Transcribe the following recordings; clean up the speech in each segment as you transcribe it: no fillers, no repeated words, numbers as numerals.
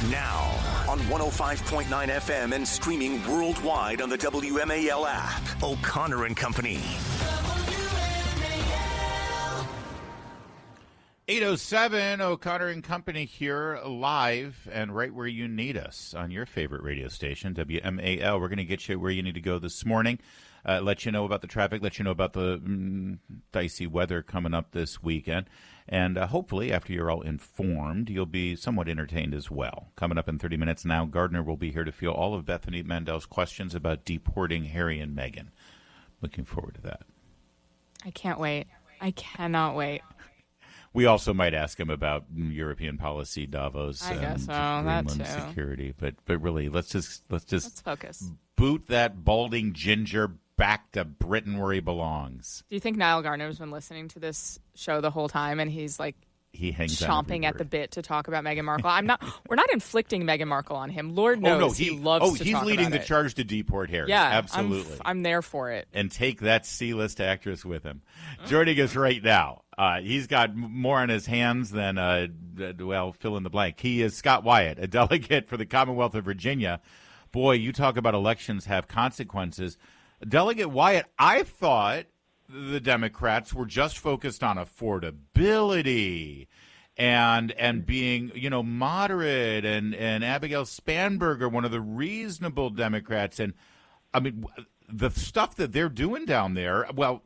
Now, on 105.9 FM and streaming worldwide on the WMAL app, O'Connor and Company. 8:07, O'Connor and Company here, live and right where you need us on your favorite radio station, WMAL. We're going to get you where you need to go this morning, let you know about the traffic, let you know about the dicey weather coming up this weekend, and hopefully, after you're all informed, you'll be somewhat entertained as well. Coming up in 30 minutes now, Gardiner will be here to field all of Bethany Mandel's questions about deporting Harry and Meghan. Looking forward to that. I can't wait. I cannot wait. We also might ask him about European policy, Davos, I guess so. Greenland security. But really, let's focus. Boot that balding ginger back to Britain where he belongs. Do you think Nile Gardiner's been listening to this show the whole time and he's like he hangs chomping at the bit to talk about Meghan Markle? We're not inflicting Meghan Markle on him. Lord knows he loves to he's talk leading about the it. charge to deport Harry. Yeah, absolutely. I'm there for it. And take that C-list actress with him. Joining us right now. He's got more on his hands than, fill in the blank. He is Scott Wyatt, a delegate for the Commonwealth of Virginia. Boy, you talk about elections have consequences. Delegate Wyatt, I thought the Democrats were just focused on affordability and being, moderate, and Abigail Spanberger, one of the reasonable Democrats. And, I mean, the stuff that they're doing down there, well,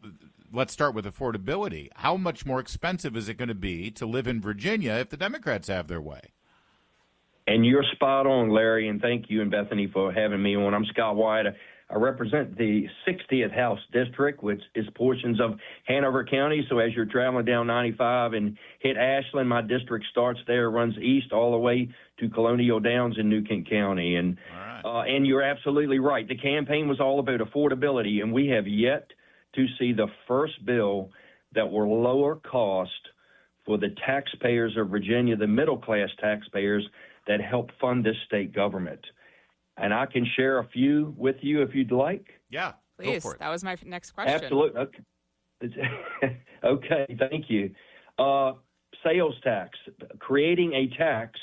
let's start with affordability. How much more expensive is it going to be to live in Virginia if the Democrats have their way? And you're spot on, Larry, and thank you and Bethany for having me on. I'm Scott Wyatt. I represent the 60th House District, which is portions of Hanover County. So as you're traveling down 95 and hit Ashland, my district starts there, runs east all the way to Colonial Downs in New Kent County. And and you're absolutely right. The campaign was all about affordability, and we have yet to see the first bill that will lower cost for the taxpayers of Virginia, the middle-class taxpayers that help fund this state government. And I can share a few with you if you'd like. Yeah, please. Go for it. That was my next question. Absolutely. Okay, okay, thank you. Sales tax, creating a tax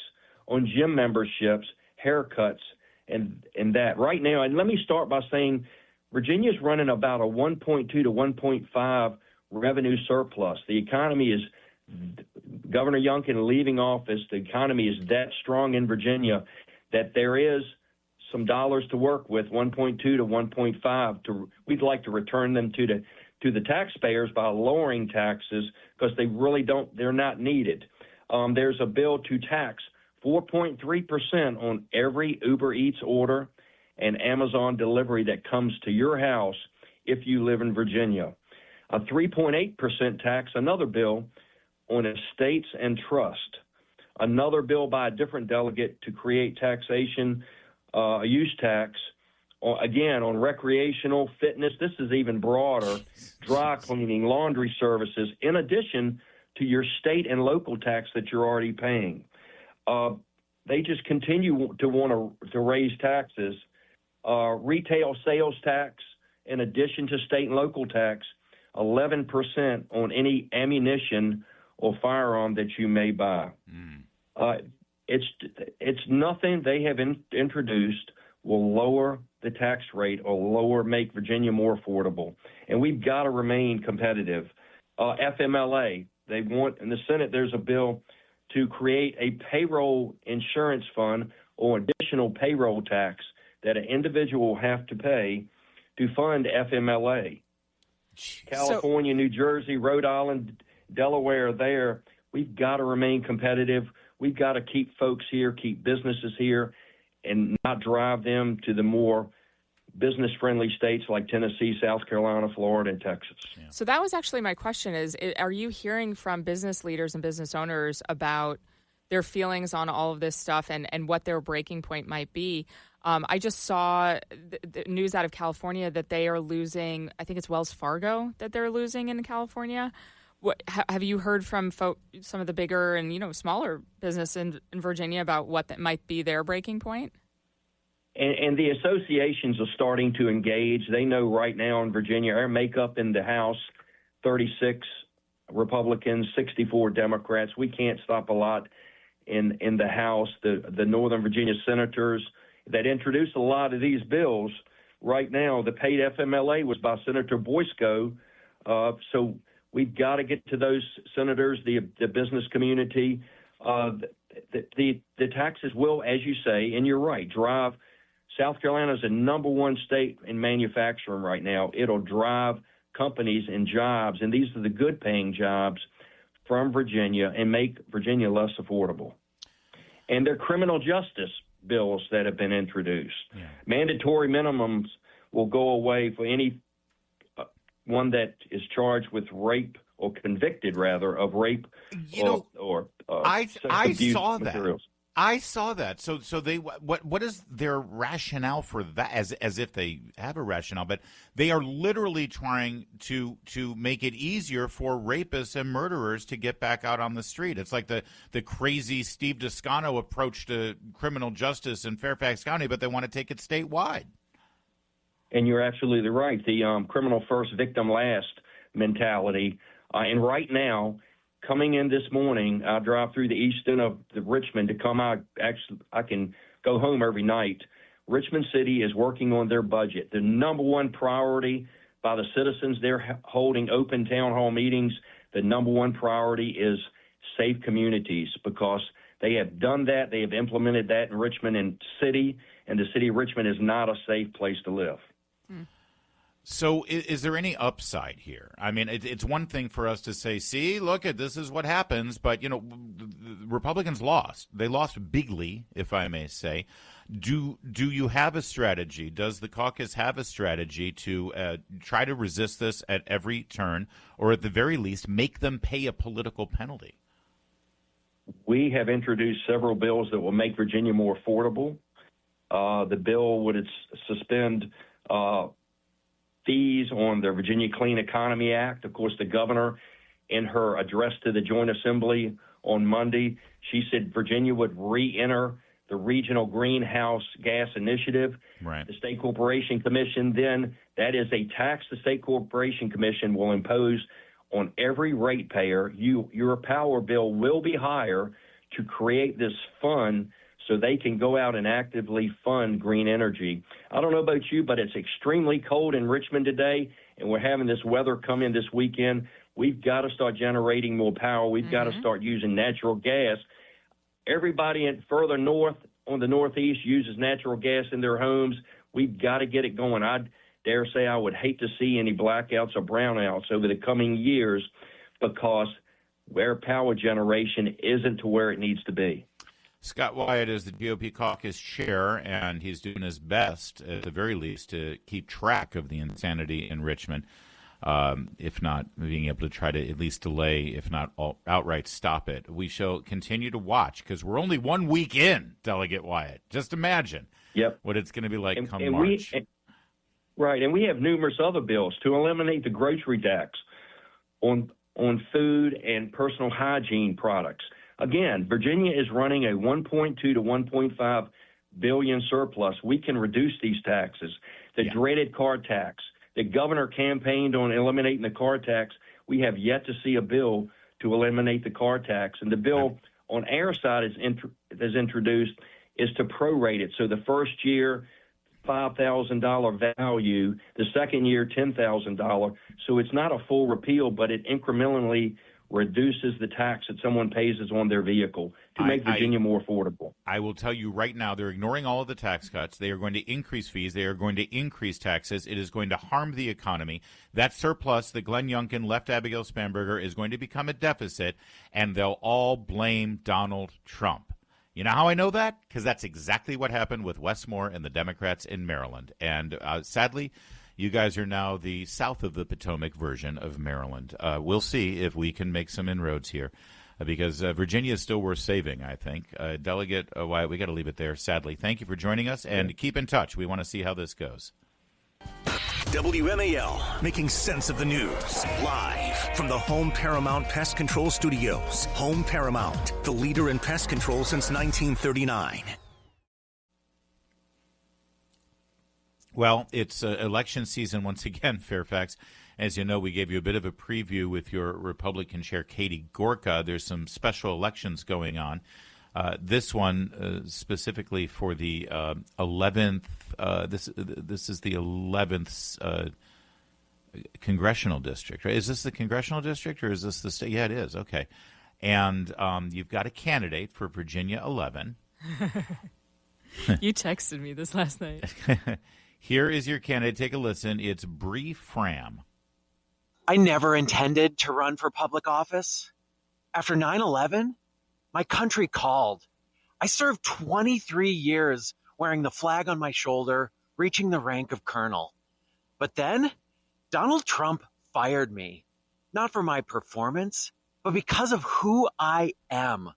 on gym memberships, haircuts, and that. Right now, and let me start by saying Virginia's running about a 1.2 to 1.5 revenue surplus. The economy is, Governor Youngkin leaving office, the economy is that strong in Virginia that there is some dollars to work with, 1.2 to 1.5. We'd like to return them to the taxpayers by lowering taxes because they're not needed. There's a bill to tax 4.3% on every Uber Eats order and Amazon delivery that comes to your house if you live in Virginia. A 3.8% tax, another bill on estates and trust. Another bill by a different delegate to create taxation, a use tax, again, on recreational fitness. This is even broader, dry cleaning, laundry services, in addition to your state and local tax that you're already paying. They just continue to want to raise taxes. Retail sales tax, in addition to state and local tax, 11% on any ammunition or firearm that you may buy. It's nothing they have introduced will lower the tax rate or make Virginia more affordable. And we've got to remain competitive. FMLA, they want, in the Senate, there's a bill to create a payroll insurance fund or additional payroll tax that an individual will have to pay to fund FMLA. California, New Jersey, Rhode Island, Delaware, there, we've got to remain competitive. We've got to keep folks here, keep businesses here, and not drive them to the more business-friendly states like Tennessee, South Carolina, Florida, and Texas. Yeah. So that was actually my question is, are you hearing from business leaders and business owners about their feelings on all of this stuff and what their breaking point might be? I just saw the news out of California that they are losing, I think it's Wells Fargo that they're losing in California. What have you heard from some of the bigger and smaller business in Virginia about what that might be their breaking point? And the associations are starting to engage. They know right now in Virginia, our makeup in the House, 36 Republicans, 64 Democrats. We can't stop a lot in the House, the Northern Virginia senators that introduced a lot of these bills. Right now, the paid FMLA was by Senator Boysko. So we've got to get to those senators, the business community. The taxes will, as you say, and you're right, drive. South Carolina is the number one state in manufacturing right now. It'll drive companies and jobs, and these are the good-paying jobs from Virginia, and make Virginia less affordable. And there are criminal justice bills that have been introduced. Yeah. Mandatory minimums will go away for any one that is charged with rape or convicted, rather, of rape or I saw that. Materials. I saw that. So they what is their rationale for that? As if they have a rationale, but they are literally trying to make it easier for rapists and murderers to get back out on the street. It's like the crazy Steve Descano approach to criminal justice in Fairfax County, but they want to take it statewide. And you're absolutely right. The criminal first, victim last mentality. And right now, coming in this morning, I drive through the east end of Richmond to come out. Actually, I can go home every night. Richmond City is working on their budget. The number one priority by the citizens, they're holding open town hall meetings. The number one priority is safe communities, because they have done that. They have implemented that in Richmond and City, and the city of Richmond is not a safe place to live. So is there any upside here? I mean, it's one thing for us to say, see, look, this is what happens. But, the Republicans lost. They lost bigly, if I may say. Do you have a strategy? Does the caucus have a strategy to try to resist this at every turn, or at the very least make them pay a political penalty? We have introduced several bills that will make Virginia more affordable. The bill would suspend fees on the Virginia Clean Economy Act. Of course, the governor, in her address to the Joint Assembly on Monday, she said Virginia would re-enter the Regional Greenhouse Gas Initiative. Right. The State Corporation Commission, then, that is a tax the State Corporation Commission will impose on every ratepayer. Your power bill will be higher to create this fund so they can go out and actively fund green energy. I don't know about you, but it's extremely cold in Richmond today, and we're having this weather come in this weekend. We've got to start generating more power. We've got to start using natural gas. Everybody further north on the Northeast uses natural gas in their homes. We've got to get it going. I dare say I would hate to see any blackouts or brownouts over the coming years, because our power generation isn't to where it needs to be. Scott Wyatt is the GOP caucus chair, and he's doing his best, at the very least, to keep track of the insanity in Richmond, if not being able to try to at least delay, if not outright stop it. We shall continue to watch, because we're only 1 week in, Delegate Wyatt. Just imagine what it's going to be like come March. Right, and we have numerous other bills to eliminate the grocery tax on food and personal hygiene products. Again, Virginia is running a 1.2 to 1.5 billion surplus. We can reduce these taxes. The dreaded car tax. The governor campaigned on eliminating the car tax. We have yet to see a bill to eliminate the car tax. And the bill on our side is introduced is to prorate it. So the first year, $5,000 value. The second year, $10,000. So it's not a full repeal, but it incrementally reduces the tax that someone pays on their vehicle to make Virginia more affordable. I will tell you right now, they're ignoring all of the tax cuts. They are going to increase fees. They are going to increase taxes. It is going to harm the economy. That surplus that Glenn Youngkin left Abigail Spanberger is going to become a deficit, and they'll all blame Donald Trump. You know how I know that? Because that's exactly what happened with Westmore and the Democrats in Maryland. And sadly, you guys are now the south of the Potomac version of Maryland. We'll see if we can make some inroads here, because Virginia is still worth saving, I think. Delegate Wyatt, we got to leave it there, sadly. Thank you for joining us, and keep in touch. We want to see how this goes. WMAL, making sense of the news. Live from the Home Paramount Pest Control Studios. Home Paramount, the leader in pest control since 1939. Well, it's election season once again, Fairfax. As you know, we gave you a bit of a preview with your Republican chair, Katie Gorka. There's some special elections going on. This one specifically for the 11th. This is the 11th congressional district. Right? Is this the congressional district or is this the state? Yeah, it is. Okay, and you've got a candidate for Virginia 11. You texted me this last night. Here is your candidate. Take a listen. It's Bree Fram. I never intended to run for public office. After 9/11, my country called. I served 23 years wearing the flag on my shoulder, reaching the rank of colonel. But then Donald Trump fired me, not for my performance, but because of who I am.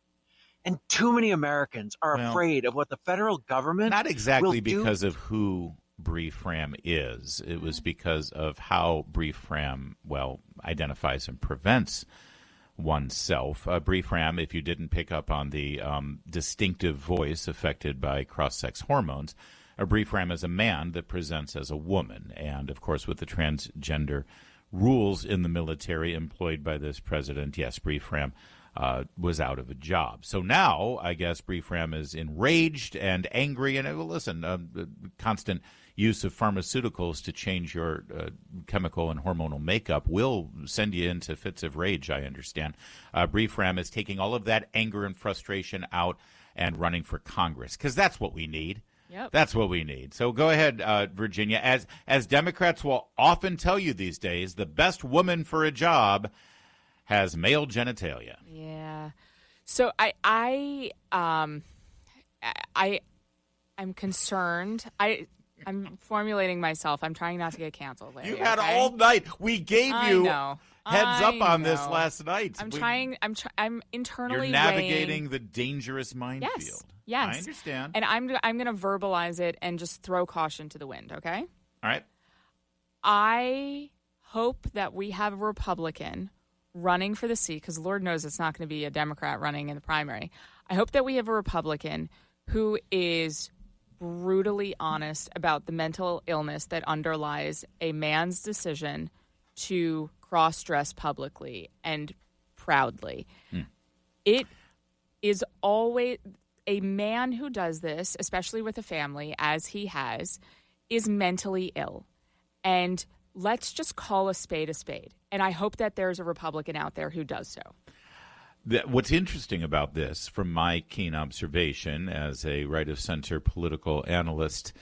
And too many Americans are afraid of what the federal government not exactly will do. Because of who Bree Fram is. It was because of how Bree Fram, identifies and prevents oneself. Bree Fram, if you didn't pick up on the distinctive voice affected by cross-sex hormones, Bree Fram is a man that presents as a woman. And, of course, with the transgender rules in the military employed by this president, yes, Bree Fram was out of a job. So now, I guess, Bree Fram is enraged and angry. And listen, constant use of pharmaceuticals to change your chemical and hormonal makeup will send you into fits of rage, I understand. Bree Fram is taking all of that anger and frustration out and running for Congress, because that's what we need. Yep. That's what we need. So go ahead, Virginia. As Democrats will often tell you these days, the best woman for a job has male genitalia. Yeah. So I'm concerned. I'm formulating myself. I'm trying not to get canceled, Larry. You had all night. We gave you heads up on this last night. I'm internally You're navigating the dangerous minefield. Yes. I understand. And I'm going to verbalize it and just throw caution to the wind, okay? All right. I hope that we have a Republican running for the seat, because Lord knows it's not going to be a Democrat running in the primary. I hope that we have a Republican who is brutally honest about the mental illness that underlies a man's decision to cross-dress publicly and proudly. It is always a man who does this, especially with a family, as he has, is mentally ill. And let's just call a spade a spade. And I hope that there's a Republican out there who does so. What's interesting about this, from my keen observation as a right-of-center political analyst,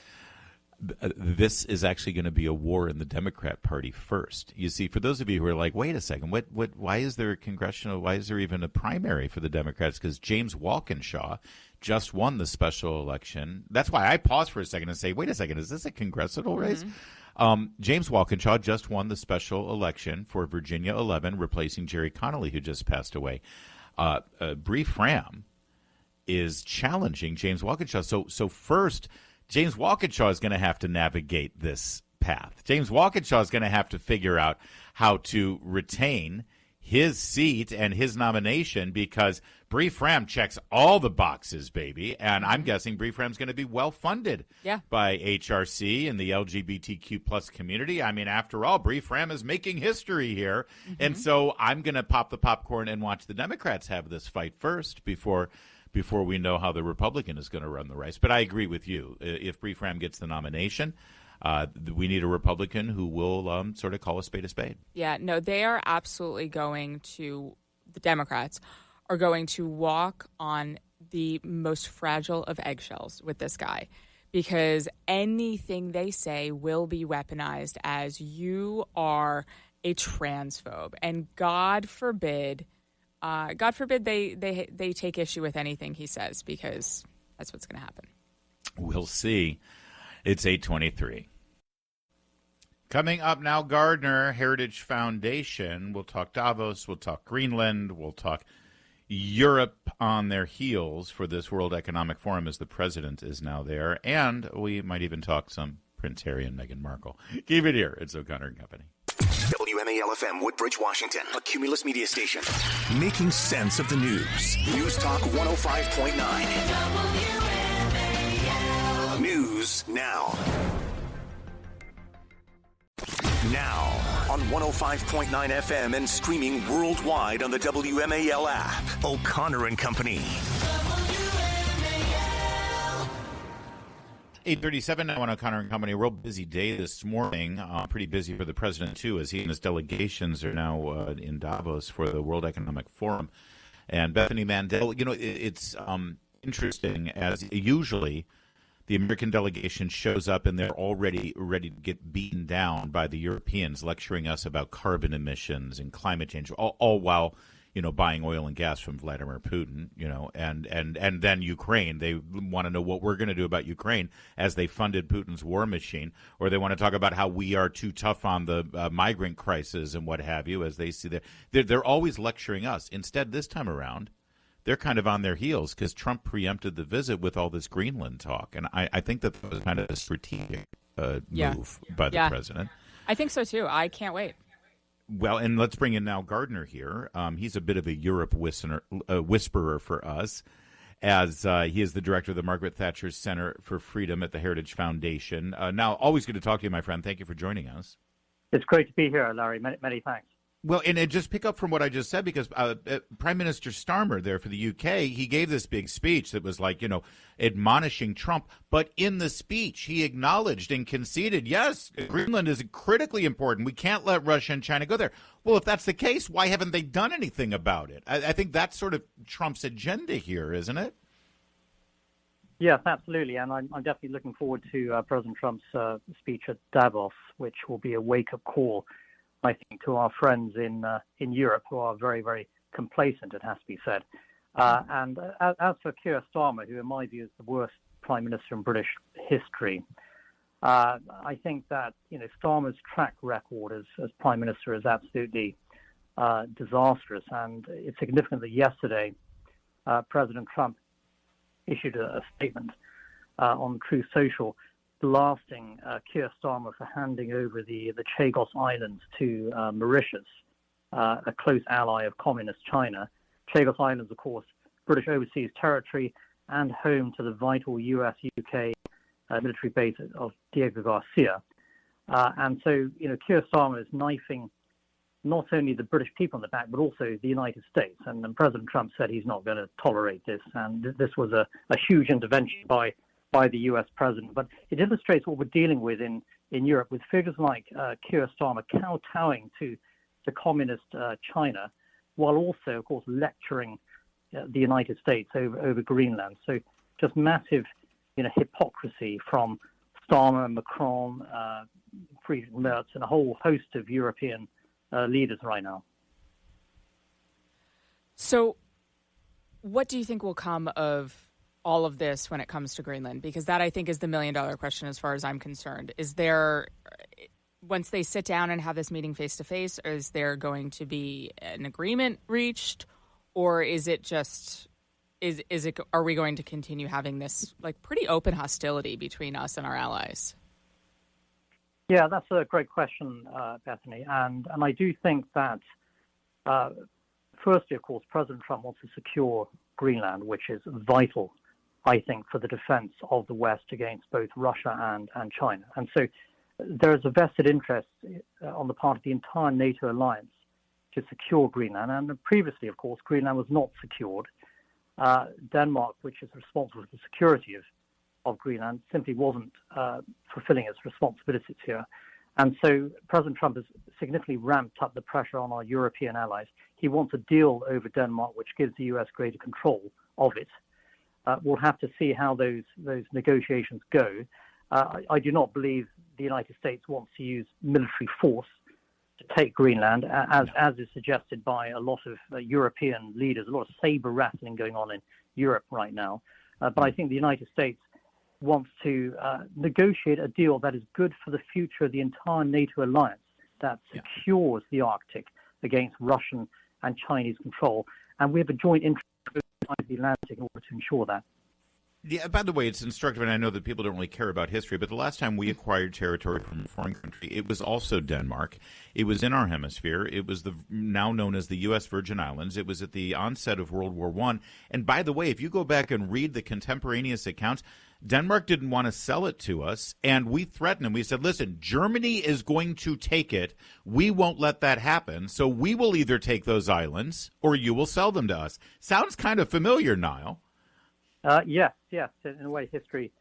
this is actually going to be a war in the Democrat Party first. You see, for those of you who are like, wait a second, why is there why is there even a primary for the Democrats? Because James Walkinshaw just won the special election. That's why I paused for a second and say, wait a second, is this a congressional race? James Walkinshaw just won the special election for Virginia 11, replacing Jerry Connolly, who just passed away. Bree Fram is challenging James Walkinshaw. So first, James Walkinshaw is going to have to navigate this path. James Walkinshaw is going to have to figure out how to retain his seat and his nomination, because Bree Fram checks all the boxes, baby. And I'm guessing Bree Fram's going to be well funded by HRC and the LGBTQ plus community. I mean, after all, Bree Fram is making history here. And so I'm going to pop the popcorn and watch the Democrats have this fight first before we know how the Republican is going to run the race. But I agree with you. If Bree Fram gets the nomination, we need a Republican who will sort of call a spade a spade. Yeah, no, they are absolutely going to, the Democrats are going to walk on the most fragile of eggshells with this guy, because anything they say will be weaponized as you are a transphobe. And God forbid they take issue with anything he says, because that's what's going to happen. We'll see. It's 8:23. Coming up now, Gardiner Heritage Foundation. We'll talk Davos. We'll talk Greenland. We'll talk Europe on their heels for this World Economic Forum, as the president is now there. And we might even talk some Prince Harry and Meghan Markle. Keep it here. It's O'Connor and Company. WMAL FM, Woodbridge, Washington, a Cumulus media station. Making sense of the news. News Talk 105.9. WMAL. News now. Now on 105.9 FM and streaming worldwide on the WMAL app. O'Connor and Company. 8:37 now on O'Connor and Company. A real busy day this morning. Pretty busy for the president, too, as he and his delegations are now in Davos for the World Economic Forum. And Bethany Mandel, it's interesting, as usually the American delegation shows up and they're already ready to get beaten down by the Europeans, lecturing us about carbon emissions and climate change, all while buying oil and gas from Vladimir Putin, and then Ukraine. They want to know what we're going to do about Ukraine as they funded Putin's war machine, or they want to talk about how we are too tough on the migrant crisis and what have you, as they see they're always lecturing us. Instead, this time around, they're kind of on their heels because Trump preempted the visit with all this Greenland talk. And I think that was kind of a strategic move by the president. I think so, too. I can't wait. Well, and let's bring in now Gardiner here. He's a bit of a Europe whisperer for us, as he is the director of the Margaret Thatcher Center for Freedom at the Heritage Foundation. Now, always good to talk to you, my friend. Thank you for joining us. It's great to be here, Larry. Many thanks. Well, and just pick up from what I just said, because Prime Minister Starmer there for the UK, he gave this big speech that was like, admonishing Trump. But in the speech, he acknowledged and conceded, yes, Greenland is critically important. We can't let Russia and China go there. Well, if that's the case, why haven't they done anything about it? I think that's sort of Trump's agenda here, isn't it? Yes, absolutely. And I'm definitely looking forward to President Trump's speech at Davos, which will be a wake-up call, I think, to our friends in Europe who are very, very complacent, it has to be said. And as for Keir Starmer, who in my view is the worst prime minister in British history, I think that Starmer's track record as prime minister is absolutely disastrous. And it's significant that yesterday President Trump issued a statement on Truth Social blasting Keir Starmer for handing over the Chagos Islands to Mauritius, a close ally of communist China. Chagos Islands, of course, British overseas territory and home to the vital US-UK military base of Diego Garcia. And so, Keir Starmer is knifing not only the British people in the back, but also the United States. And President Trump said he's not going to tolerate this. And this was a huge intervention by the U.S. president. But it illustrates what we're dealing with in Europe, with figures like Keir Starmer kowtowing to communist China, while also, of course, lecturing the United States over Greenland. So just massive hypocrisy from Starmer, Macron, Friedrich Merz, and a whole host of European leaders right now. So what do you think will come of all of this when it comes to Greenland? Because that, I think, is the million-dollar question as far as I'm concerned. Is there, once they sit down and have this meeting face-to-face, is there going to be an agreement reached? Or is it just, are we going to continue having this pretty open hostility between us and our allies? Yeah, that's a great question, Bethany. And I do think that, firstly, of course, President Trump wants to secure Greenland, which is vital, I think, for the defense of the West against both Russia and China. And so there is a vested interest on the part of the entire NATO alliance to secure Greenland. And previously, of course, Greenland was not secured. Denmark, which is responsible for the security of Greenland, simply wasn't fulfilling its responsibilities here. And so President Trump has significantly ramped up the pressure on our European allies. He wants a deal over Denmark, which gives the U.S. greater control of it. We'll have to see how those negotiations go. I do not believe the United States wants to use military force to take Greenland, as is suggested by a lot of European leaders, a lot of saber rattling going on in Europe right now. But I think the United States wants to negotiate a deal that is good for the future of the entire NATO alliance, that secures the Arctic against Russian and Chinese control. And we have a joint interest in the Atlantic in order to ensure that. Yeah, by the way, it's instructive, and I know that people don't really care about history, but the last time we acquired territory from a foreign country, it was also Denmark. It was in our hemisphere. It was the now known as the U.S. Virgin Islands. It was at the onset of World War I. And by the way, if you go back and read the contemporaneous accounts, Denmark didn't want to sell it to us, and we threatened them. We said, listen, Germany is going to take it. We won't let that happen, so we will either take those islands or you will sell them to us. Sounds kind of familiar, Nile. Yes. In a way, history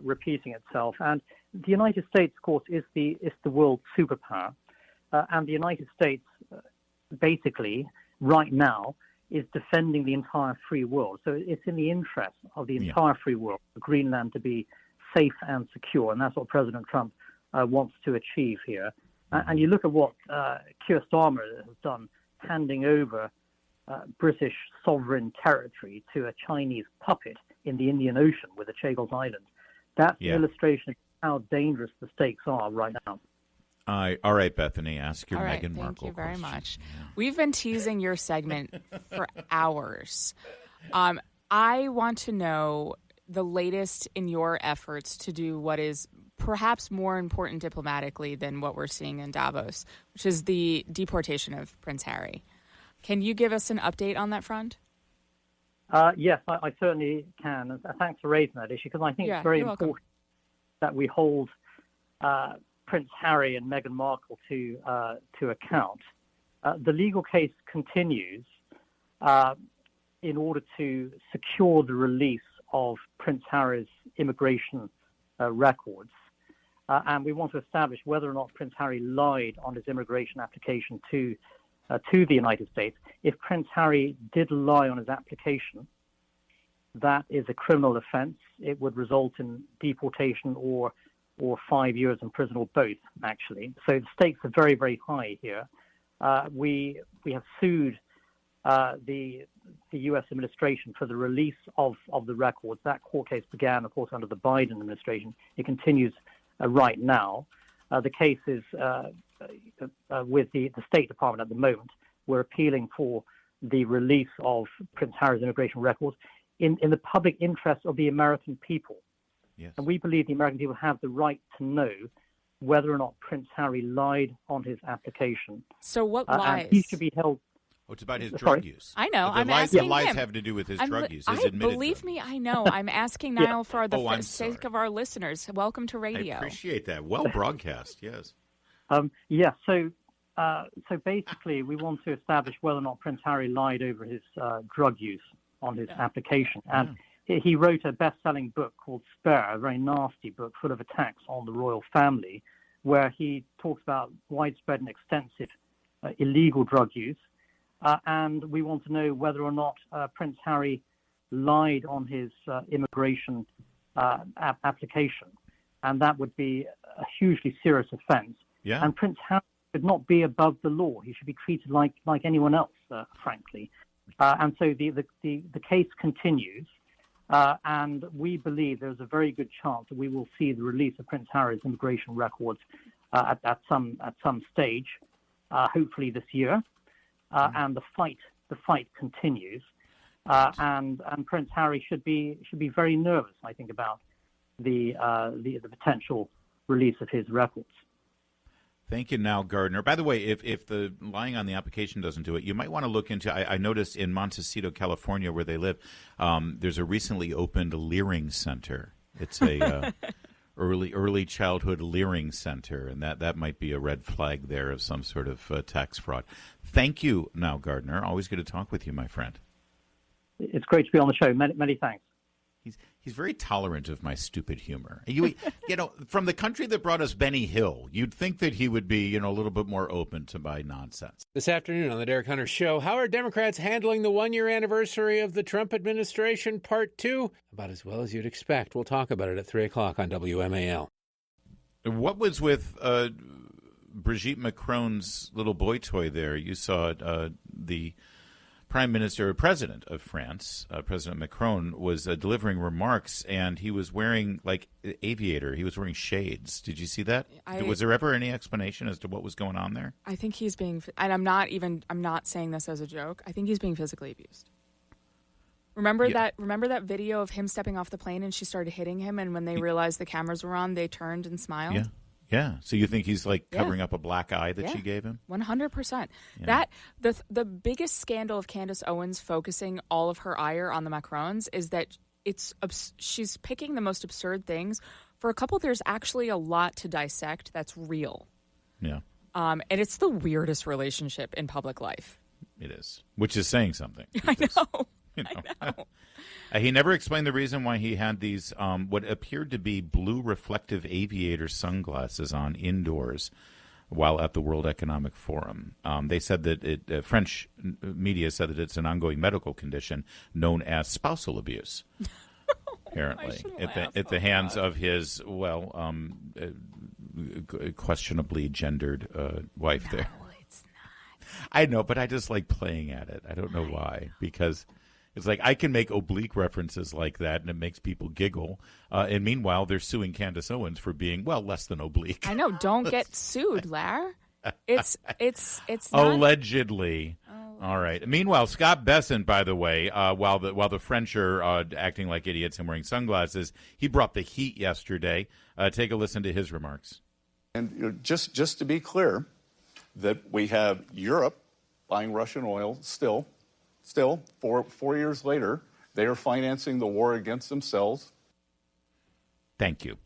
repeating itself. And the United States, of course, is the world superpower, and the United States, basically, right now, is defending the entire free world. So it's in the interest of the entire free world for Greenland to be safe and secure, and that's what President Trump wants to achieve here. And you look at what Keir Starmer has done, handing over British sovereign territory to a Chinese puppet in the Indian Ocean with the Chagos Islands. That's an illustration of how dangerous the stakes are right now. All right, Bethany, ask your Meghan Markle Thank you very question. much. Yeah. We've been teasing your segment for hours. I want to know the latest in your efforts to do what is perhaps more important diplomatically than what we're seeing in Davos, which is the deportation of Prince Harry. Can you give us an update on that front? Yes, I certainly can. Thanks for raising that issue, because I think it's very important that we hold Prince Harry and Meghan Markle to account. The legal case continues in order to secure the release of Prince Harry's immigration records. And we want to establish whether or not Prince Harry lied on his immigration application to the United States. If Prince Harry did lie on his application, that is a criminal offense. It would result in deportation or 5 years in prison, or both, actually. So the stakes are very, very high here. We have sued the U.S. administration for the release of the records. That court case began, of course, under the Biden administration. It continues right now. The case is with the State Department at the moment. We're appealing for the release of Prince Harry's immigration records in the public interest of the American people. Yes. And we believe the American people have the right to know whether or not Prince Harry lied on his application. So what lies? And he should be held. Oh, it's about his drug use. I know. The I'm lies, asking the lies him. have to do with his drug use. Believe me, I know. I'm asking Nile for the sake of our listeners. Welcome to radio. I appreciate that. Well broadcast, yes. So basically, we want to establish whether or not Prince Harry lied over his drug use on his application. And he wrote a best-selling book called Spare, a very nasty book full of attacks on the royal family, where he talks about widespread and extensive illegal drug use. And we want to know whether or not Prince Harry lied on his immigration application. And that would be a hugely serious offense. Yeah. And Prince Harry should not be above the law. He should be treated like anyone else, frankly. And so the case continues. And we believe there's a very good chance that we will see the release of Prince Harry's immigration records at some stage, hopefully this year. And the fight continues. And Prince Harry should be very nervous, I think, about the potential release of his records. Thank you, now, Gardiner. By the way, if the lying on the application doesn't do it, you might want to look into. I noticed in Montecito, California, where they live, there's a recently opened Leering Center. It's a early childhood Leering Center, and that might be a red flag there of some sort of tax fraud. Thank you, now, Gardiner. Always good to talk with you, my friend. It's great to be on the show. Many thanks. He's very tolerant of my stupid humor. You know, from the country that brought us Benny Hill, you'd think that he would be, a little bit more open to my nonsense. This afternoon on the Derek Hunter Show, how are Democrats handling the one-year anniversary of the Trump administration, Part 2? About as well as you'd expect. We'll talk about it at 3 o'clock on WMAL. What was with Brigitte Macron's little boy toy there? You saw the President of France, President Macron, was delivering remarks, and he was wearing, like, aviator. He was wearing shades. Did you see that? Was there ever any explanation as to what was going on there? I think he's being, and I'm not saying this as a joke, I think he's being physically abused. Remember that video of him stepping off the plane and she started hitting him, and when they realized the cameras were on, they turned and smiled? Yeah. So you think he's like covering up a black eye that she gave him? 100%. That the biggest scandal of Candace Owens focusing all of her ire on the Macrons is that she's picking the most absurd things. For a couple, there's actually a lot to dissect that's real. Yeah. And it's the weirdest relationship in public life. It is, which is saying something. I know. I know. He never explained the reason why he had these what appeared to be blue reflective aviator sunglasses on indoors while at the World Economic Forum. They said that French media said that it's an ongoing medical condition known as spousal abuse. Apparently, at the hands of his questionably gendered wife. No, there. it's not. I know, but I just like playing at it. I don't know why, because it's like I can make oblique references like that, and it makes people giggle. And meanwhile, they're suing Candace Owens for being less than oblique. I know. Don't get sued, Lar. It's not... Allegedly. All right. Meanwhile, Scott Bessent, by the way, while the French are acting like idiots and wearing sunglasses, he brought the heat yesterday. Take a listen to his remarks. And just to be clear, that we have Europe buying Russian oil still 4 years later, they are financing the war against themselves. Thank you.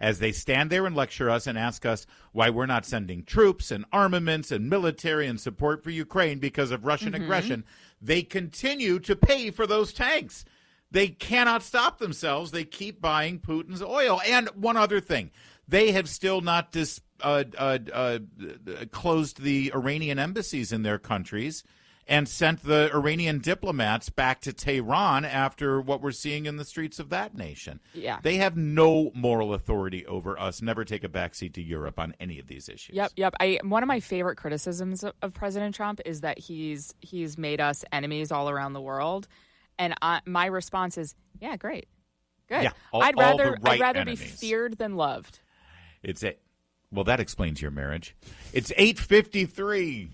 As they stand there and lecture us and ask us why we're not sending troops and armaments and military and support for Ukraine because of Russian aggression, they continue to pay for those tanks. They cannot stop themselves. They keep buying Putin's oil. And one other thing, they have still not closed the Iranian embassies in their countries and sent the Iranian diplomats back to Tehran after what we're seeing in the streets of that nation. Yeah. They have no moral authority over us, never take a backseat to Europe on any of these issues. Yep. One of my favorite criticisms of President Trump is that he's made us enemies all around the world. And my response is, yeah, great. Good. Yeah, I'd rather enemies. be feared than loved. Well, that explains your marriage. It's 8:53.